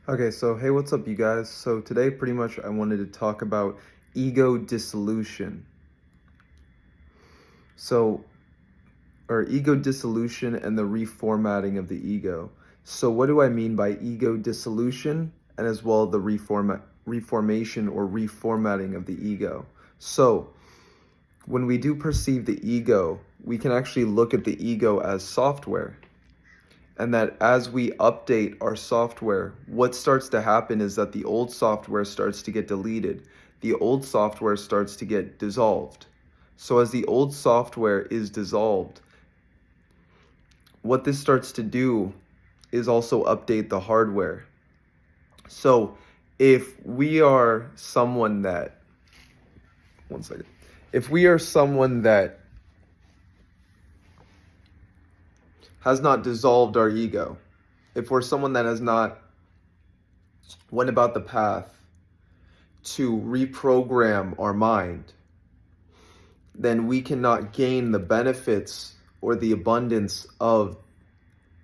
Okay, so hey, what's up, you guys? So today, pretty much, I wanted to talk about ego dissolution. Or ego dissolution and the reformatting of the ego. So what do I mean by ego dissolution and as well the reformation or reformatting of the ego? So when we do perceive the ego, we can actually look at the ego as software. And that as we update our software, what starts to happen is that the old software starts to get deleted. The old software starts to get dissolved. So as the old software is dissolved, what this starts to do is also update the hardware. So if we are someone that, if we are someone that has not dissolved our ego, if we're someone that has not went about the path to reprogram our mind, then we cannot gain the benefits or the abundance of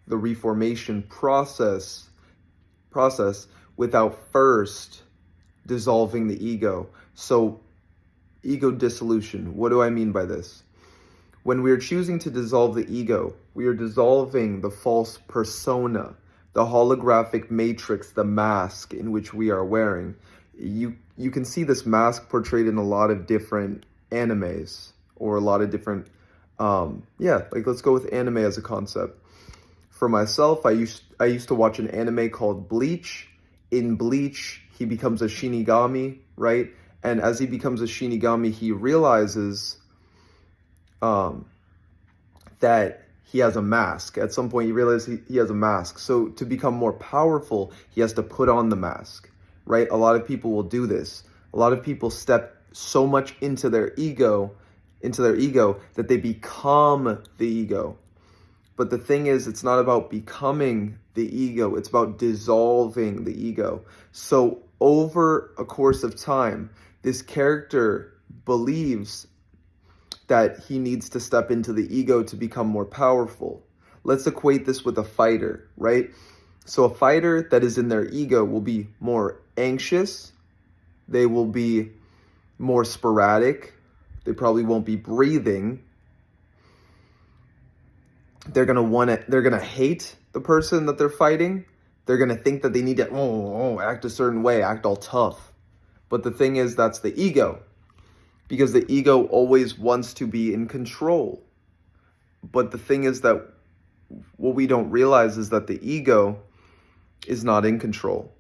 the reformation process without first dissolving the ego. So ego dissolution, what do I mean by this? When we are choosing to dissolve the ego, we are dissolving the false persona, the holographic matrix, the mask in which we are wearing. You can see this mask portrayed in a lot of different animes or a lot of different, let's go with anime as a concept. For myself, I used to watch an anime called Bleach. In Bleach, he becomes a Shinigami, right? And as he becomes a Shinigami, he realizes that he has a mask. At some point, he realizes he has a mask. So to become more powerful, he has to put on the mask, right? A lot of people will do this. A lot of people step so much into their ego that they become the ego. But the thing is, it's not about becoming the ego. It's about dissolving the ego. So over a course of time, this character believes that he needs to step into the ego to become more powerful. Let's equate this with a fighter, right? So a fighter that is in their ego will be more anxious. They will be more sporadic. They probably won't be breathing. They're gonna hate the person that they're fighting. They're gonna think that they need to act a certain way, act all tough. But the thing is, that's the ego. Because the ego always wants to be in control. But the thing is that what we don't realize is that the ego is not in control.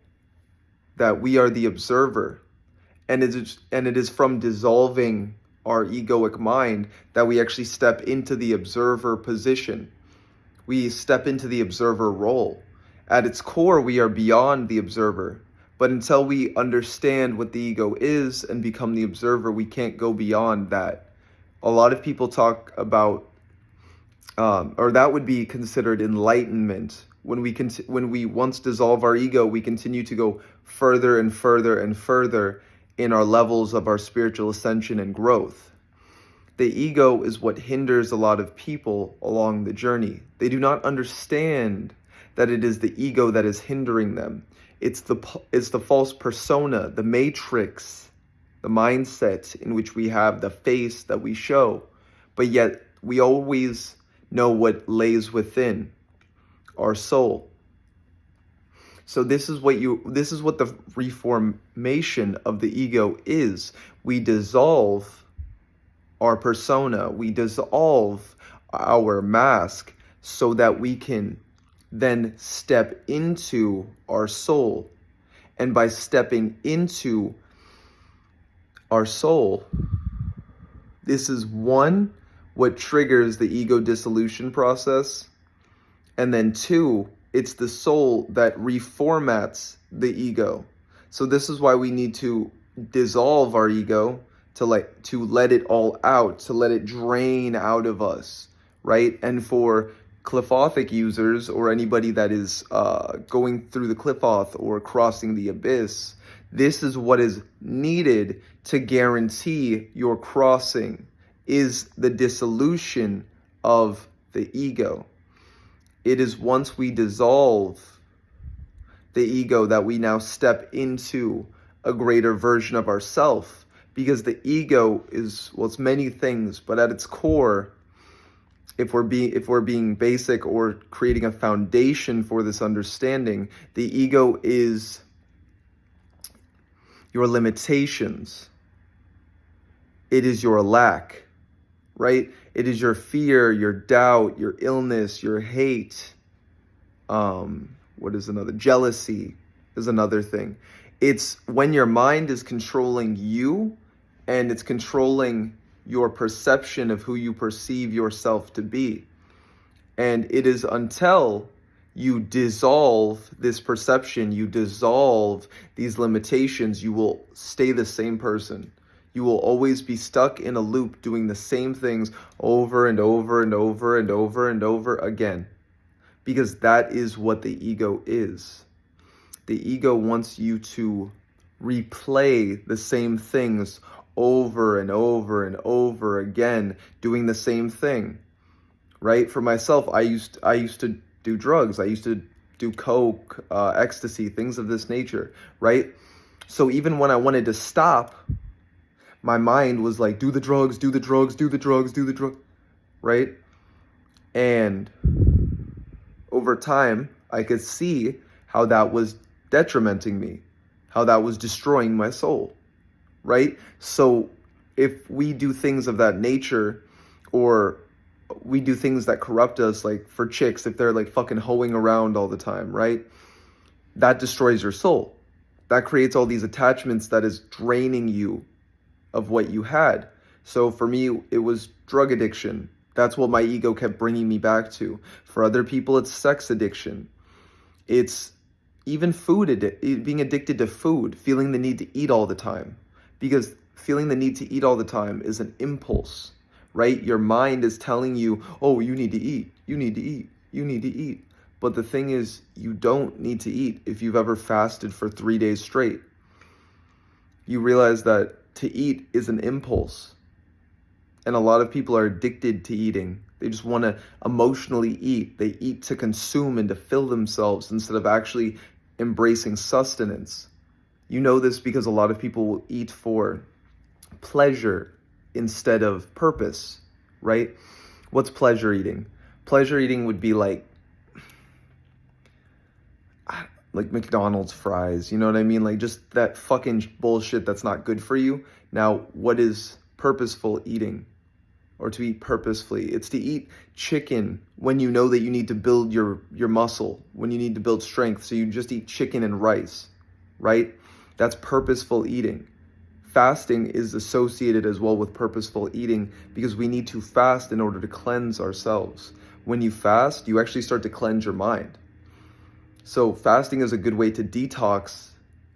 That we are the observer. And it is from dissolving our egoic mind that we actually step into the observer position. We step into the observer role. At its core, we are beyond the observer. But until we understand what the ego is and become the observer, we can't go beyond that. A lot of people talk about, or that would be considered enlightenment. When we once dissolve our ego, we continue to go further and further and further in our levels of our spiritual ascension and growth. The ego is what hinders a lot of people along the journey. They do not understand that it is the ego that is hindering them. It's the false persona, the matrix, the mindset in which we have, the face that we show, but yet we always know what lays within our soul. So this is what the reformation of the ego is. We dissolve our persona, we dissolve our mask so that we can then step into our soul. And by stepping into our soul, this is one, what triggers the ego dissolution process. And then two, it's the soul that reformats the ego. So this is why we need to dissolve our ego, to let it all out, to let it drain out of us, right? And for Cliffothic users or anybody that is going through the Cliffoth or crossing the abyss, this is what is needed to guarantee your crossing, is the dissolution of the ego. It is once we dissolve the ego, that we now step into a greater version of ourself. Because the ego is, well, it's many things, but at its core, if we're being basic or creating a foundation for this understanding, the ego is your limitations. It is your lack, right? It is your fear, your doubt, your illness, your hate. What is another? Jealousy is another thing. It's when your mind is controlling you, and it's controlling your perception of who you perceive yourself to be. And it is until you dissolve this perception, you dissolve these limitations, you will stay the same person. You will always be stuck in a loop doing the same things over and over and over and over and over again. Because that is what the ego is. The ego wants you to replay the same things over and over and over again, doing the same thing, right? For myself, I used to do drugs. I used to do coke, ecstasy, things of this nature, right? So even when I wanted to stop, my mind was like, do the drugs, do the drugs, do the drugs, do the drugs, right? And over time, I could see how that was detrimenting me, how that was destroying my soul, right? So if we do things of that nature, or we do things that corrupt us, like for chicks, if they're like fucking hoeing around all the time, right? That destroys your soul. That creates all these attachments that is draining you of what you had. So for me, it was drug addiction. That's what my ego kept bringing me back to. For other people, it's sex addiction. It's even being addicted to food, feeling the need to eat all the time. Because feeling the need to eat all the time is an impulse, right? Your mind is telling you, oh, you need to eat, you need to eat, you need to eat. But the thing is, you don't need to eat if you've ever fasted for 3 days straight. You realize that to eat is an impulse. And a lot of people are addicted to eating. They just want to emotionally eat. They eat to consume and to fill themselves instead of actually embracing sustenance. You know this because a lot of people will eat for pleasure instead of purpose, right? What's pleasure eating? Pleasure eating would be like McDonald's fries, you know what I mean? Like just that fucking bullshit that's not good for you. Now, what is purposeful eating? Or to eat purposefully? It's to eat chicken when you know that you need to build your muscle, when you need to build strength. So you just eat chicken and rice, right? That's purposeful eating. Fasting is associated as well with purposeful eating because we need to fast in order to cleanse ourselves. When you fast, you actually start to cleanse your mind. So fasting is a good way to detox,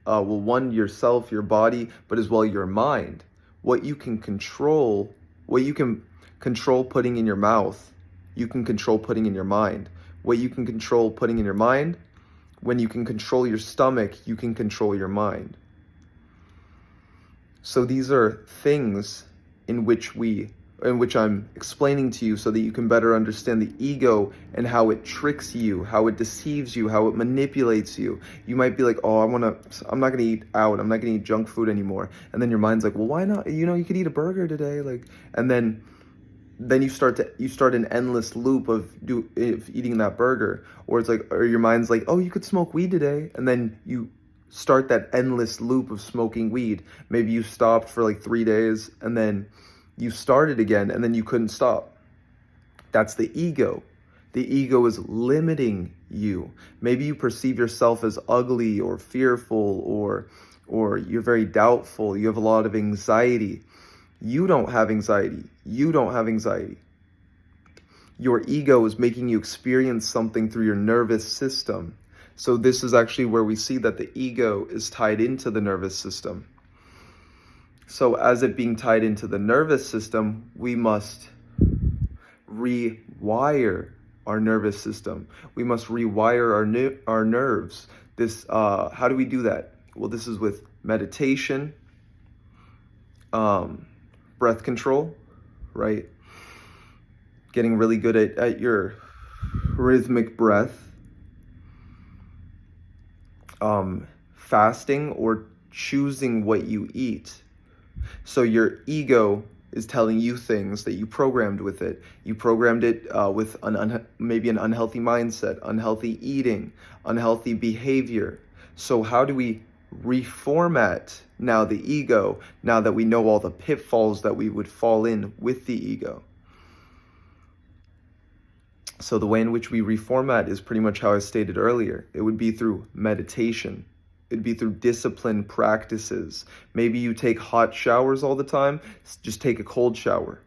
one, yourself, your body, but as well your mind. What you can control putting in your mouth, you can control putting in your mind. What you can control putting in your mind, when you can control your stomach, you can control your mind. So these are things in which I'm explaining to you so that you can better understand the ego and how it tricks you, how it deceives you, how it manipulates you. You might be like, oh, I'm not going to eat out. I'm not going to eat junk food anymore. And then your mind's like, well, why not? You could eat a burger today. And then you start an endless loop of eating that burger. Or your mind's like, oh, you could smoke weed today. And then you start that endless loop of smoking weed. Maybe you stopped for like 3 days and then you started again and then you couldn't stop. That's the ego. The ego is limiting you. Maybe you perceive yourself as ugly or fearful or you're very doubtful. You have a lot of anxiety. You don't have anxiety. You don't have anxiety. Your ego is making you experience something through your nervous system. So this is actually where we see that the ego is tied into the nervous system. So as it being tied into the nervous system, we must rewire our nervous system. We must rewire our nerves. How do we do that? Well, this is with meditation, breath control, right? Getting really good at your rhythmic breath. fasting or choosing what you eat. So your ego is telling you things that you programmed with it. You programmed it with maybe an unhealthy mindset, unhealthy eating, unhealthy behavior. So how do we reformat now the ego, now that we know all the pitfalls that we would fall in with the ego? So the way in which we reformat is pretty much how I stated earlier. It would be through meditation. It'd be through disciplined practices. Maybe you take hot showers all the time, just take a cold shower.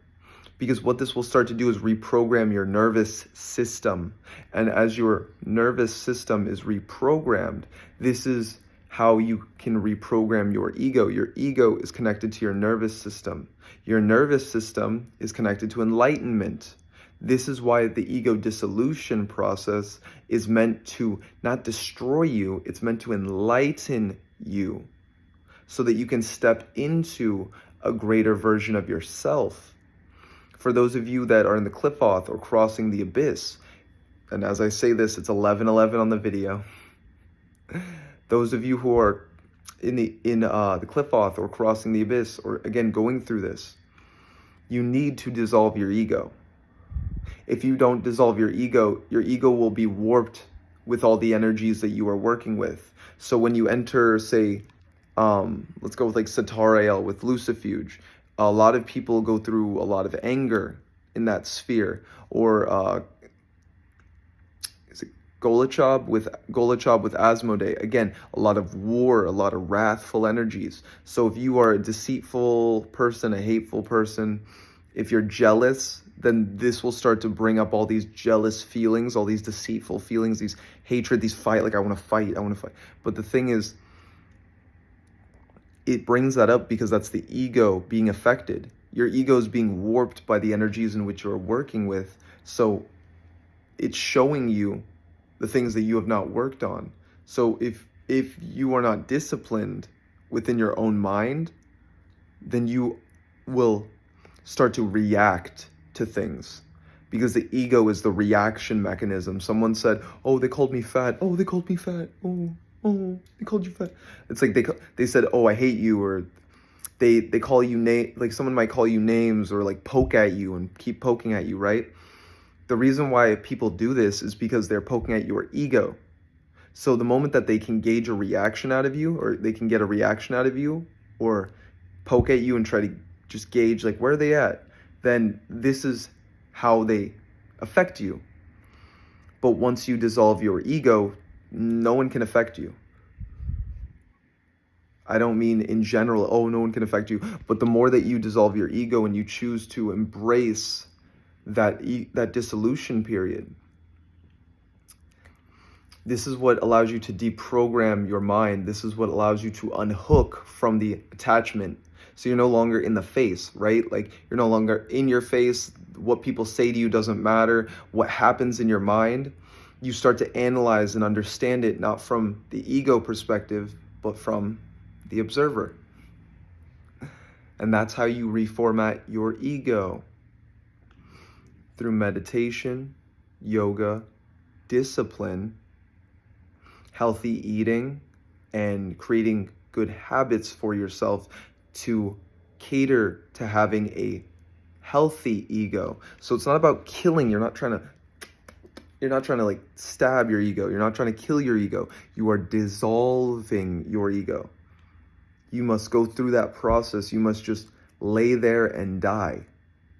Because what this will start to do is reprogram your nervous system. And as your nervous system is reprogrammed, this is how you can reprogram your ego. Your ego is connected to your nervous system. Your nervous system is connected to enlightenment. This is why the ego dissolution process is meant to not destroy you, it's meant to enlighten you so that you can step into a greater version of yourself. For those of you that are in the cliff off or crossing the abyss, and as I say this, it's 11:11 on the video. Those of you who are in the cliff off or crossing the abyss, or again going through this, you need to dissolve your ego. If you don't dissolve your ego will be warped with all the energies that you are working with. So when you enter, say, let's go with like Satarael with Lucifuge, a lot of people go through a lot of anger in that sphere. Or is it Golochob with Asmodee? Again, a lot of war, a lot of wrathful energies. So if you are a deceitful person, a hateful person, if you're jealous, then this will start to bring up all these jealous feelings, all these deceitful feelings, these hatred, these fight, like I want to fight. But the thing is, it brings that up because that's the ego being affected. Your ego is being warped by the energies in which you're working with. So it's showing you the things that you have not worked on. So if you are not disciplined within your own mind, then you will start to react to things, because the ego is the reaction mechanism. Someone said, oh, they called me fat. Oh, they called me fat. Oh, they called you fat. It's like they said, oh, I hate you, or they call you like someone might call you names, or like poke at you and keep poking at you, right? The reason why people do this is because they're poking at your ego. So the moment that they can gauge a reaction out of you, or they can get a reaction out of you, or poke at you and try to just gauge like where are they at, then this is how they affect you. But once you dissolve your ego, no one can affect you. I don't mean in general, oh, no one can affect you, but the more that you dissolve your ego and you choose to embrace that dissolution period, this is what allows you to deprogram your mind. This is what allows you to unhook from the attachment. So you're no longer in the face, right? Like you're no longer in your face. What people say to you doesn't matter. What happens in your mind, you start to analyze and understand it, not from the ego perspective, but from the observer. And that's how you reformat your ego. Through meditation, yoga, discipline, healthy eating, and creating good habits for yourself to cater to having a healthy ego. So it's not about killing. You're not trying to like stab your ego. You're not trying to kill your ego. You are dissolving your ego. You must go through that process. You must just lay there and die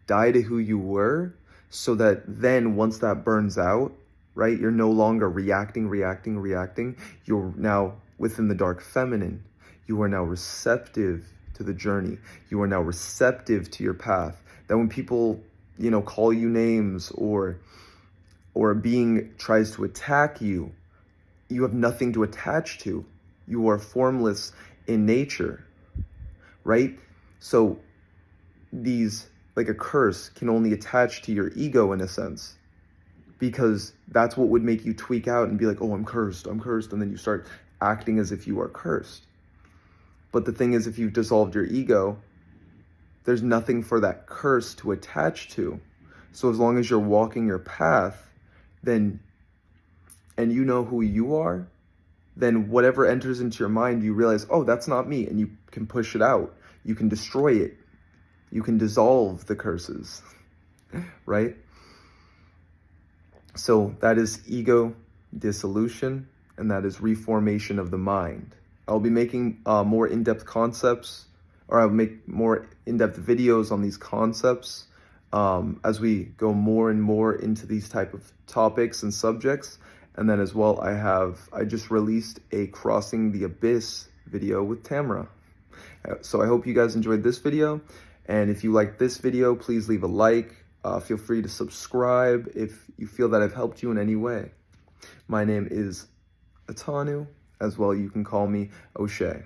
to who you were, so that then once that burns out, right, you're no longer reacting. You're now within the dark feminine. You are now receptive to the journey. You are now receptive to your path. That when people, call you names, or a being tries to attack you, you have nothing to attach to. You are formless in nature, right? So these, like a curse, can only attach to your ego in a sense, because that's what would make you tweak out and be like, oh, I'm cursed, and then you start acting as if you are cursed. But the thing is, if you've dissolved your ego, there's nothing for that curse to attach to. So as long as you're walking your path, then, and you know who you are, then whatever enters into your mind, you realize, oh, that's not me, and you can push it out. You can destroy it. You can dissolve the curses, right? So that is ego dissolution, and that is reformation of the mind. I'll be making more in-depth concepts, or I'll make more in-depth videos on these concepts as we go more and more into these type of topics and subjects. And then as well, I just released a Crossing the Abyss video with TamaRa. So I hope you guys enjoyed this video. And if you like this video, please leave a like. Feel free to subscribe if you feel that I've helped you in any way. My name is Atanu. As well, you can call me O'Shea.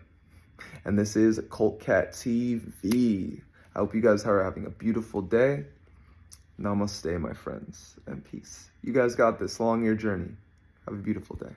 And this is OccultcatTv. I hope you guys are having a beautiful day. Namaste, my friends, and peace. You guys got this. Long your journey. Have a beautiful day.